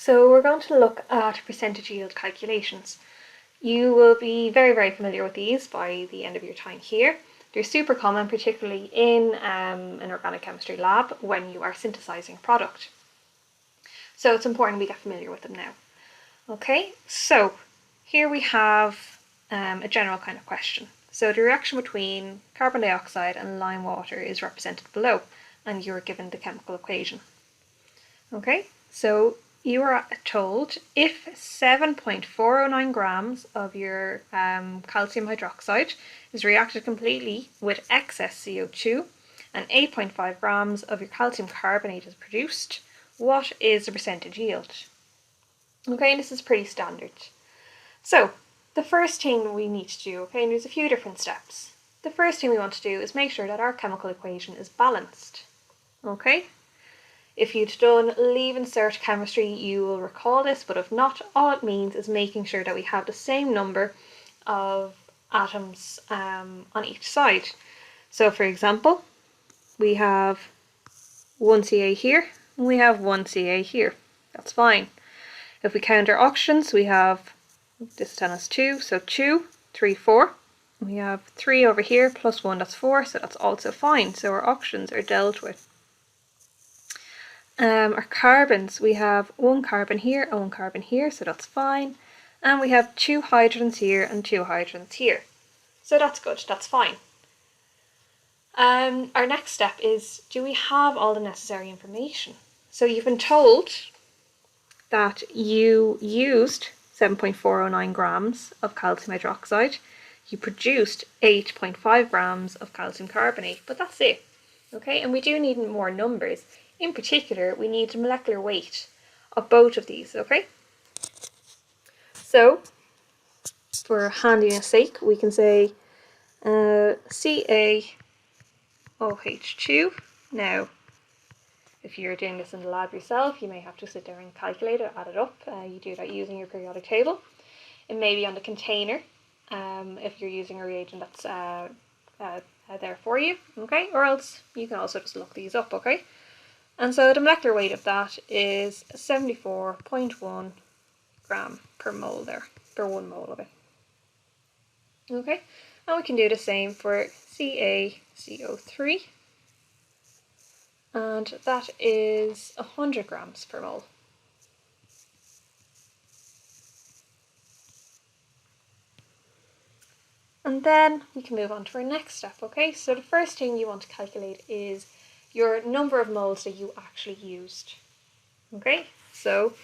So we're going to look at percentage yield calculations. You will be very, very familiar with these by the end of your time here. They're super common, particularly in an organic chemistry lab when you are synthesizing a product. So it's important we get familiar with them now. Okay, so here we have a general kind of question. So the reaction between carbon dioxide and lime water is represented below, and you're given the chemical equation. Okay, so you are told if 7.409 grams of your calcium hydroxide is reacted completely with excess CO2 and 8.5 grams of your calcium carbonate is produced, what is the percentage yield? Okay, this is pretty standard. So the first thing we need to do, okay, and there's a few different steps. The first thing we want to do is make sure that our chemical equation is balanced. Okay? If you'd done Leaving Cert chemistry, you will recall this, but if not, all it means is making sure that we have the same number of atoms on each side. So for example, we have 1 Ca here, and we have 1 Ca here. That's fine. If we count our oxygens, we have, this is telling us 2, so 2, 3, 4. We have 3 over here, plus 1, that's 4, so that's also fine. So our oxygens are dealt with. Our carbons, we have 1 carbon here and 1 carbon here, so that's fine. And we have 2 hydrogens here and 2 hydrogens here. So that's good, that's fine. Our next step is, do we have all the necessary information? So you've been told that you used 7.409 grams of calcium hydroxide. You produced 8.5 grams of calcium carbonate, but that's it. Okay, and we do need more numbers. In particular, we need the molecular weight of both of these, okay? So, for handiness sake, we can say CaOH2. Now, if you're doing this in the lab yourself, you may have to sit there and calculate it, add it up. You do that using your periodic table. It may be on the container if you're using a reagent that's there for you, okay? Or else you can also just look these up, okay? And so the molecular weight of that is 74.1 gram per mole there, per 1 mole of it. Okay, and we can do the same for CaCO3, and that is 100 grams per mole. And then we can move on to our next step, okay? So the first thing you want to calculate is your number of moles that you actually used. Okay, so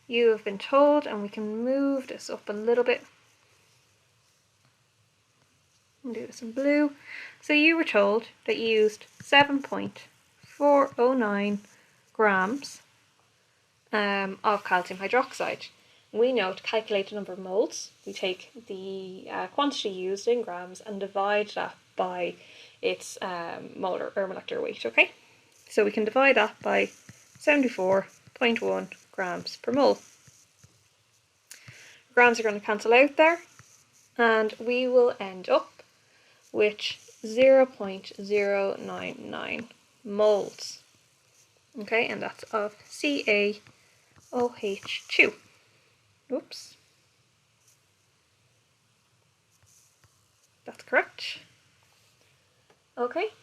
you have been told, and we can move this up a little bit. I'll do this in blue. So you were told that you used 7.409 grams of calcium hydroxide. We know to calculate the number of moles, we take the quantity used in grams and divide that by its molar or molecular weight, okay? So we can divide that by 74.1 grams per mole. Grams are going to cancel out there, and we will end up with 0.099 moles. Okay, and that's of CaOH2. Oops. That's correct. Okay,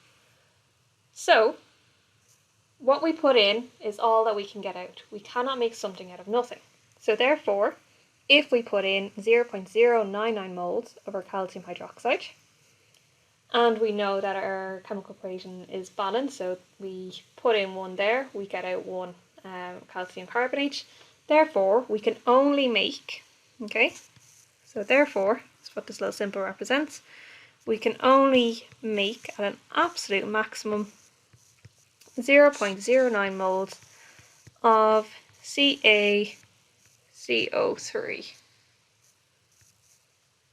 so what we put in is all that we can get out. We cannot make something out of nothing. So therefore, if we put in 0.099 moles of our calcium hydroxide, and we know that our chemical equation is balanced, so we put in 1 there, we get out 1 calcium carbonate. Therefore, we can only make, okay, so therefore, that's what this little symbol represents, we can only make at an absolute maximum 0.09 moles of CaCO3.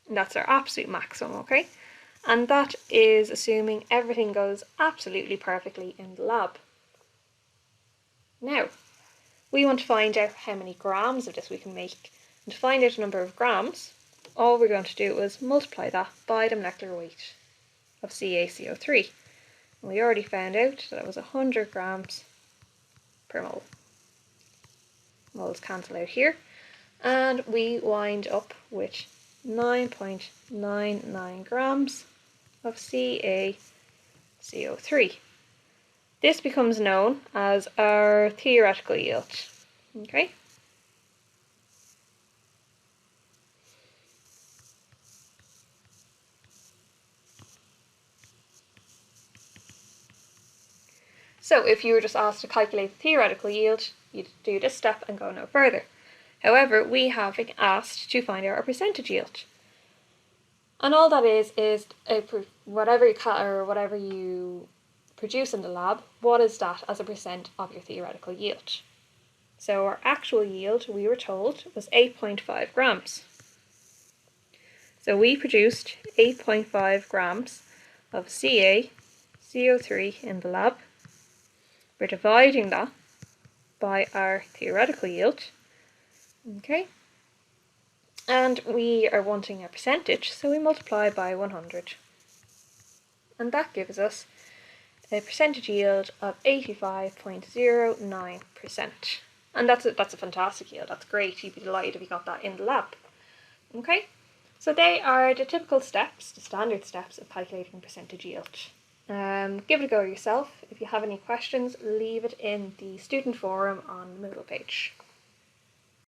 And that's our absolute maximum, okay? And that is assuming everything goes absolutely perfectly in the lab. Now, we want to find out how many grams of this we can make. And to find out the number of grams, all we're going to do is multiply that by the molecular weight of CaCO3. And we already found out that it was 100 grams per mole. moles cancel out here, and we wind up with 9.99 grams of CaCO3. This becomes known as our theoretical yield. Okay. So if you were just asked to calculate the theoretical yield, you'd do this step and go no further. However, we have been asked to find out our percentage yield. And all that is whatever you produce in the lab, what is that as a percent of your theoretical yield? So our actual yield, we were told, was 8.5 grams. So we produced 8.5 grams of CaCO3 in the lab. We're dividing that by our theoretical yield. Okay. And we are wanting a percentage, so we multiply by 100. And that gives us a percentage yield of 85.09%. And that's a fantastic yield. That's great. You'd be delighted if you got that in the lab. Okay, so they are the typical steps, the standard steps of calculating percentage yield. Give it a go yourself. If you have any questions, leave it in the student forum on the Moodle page.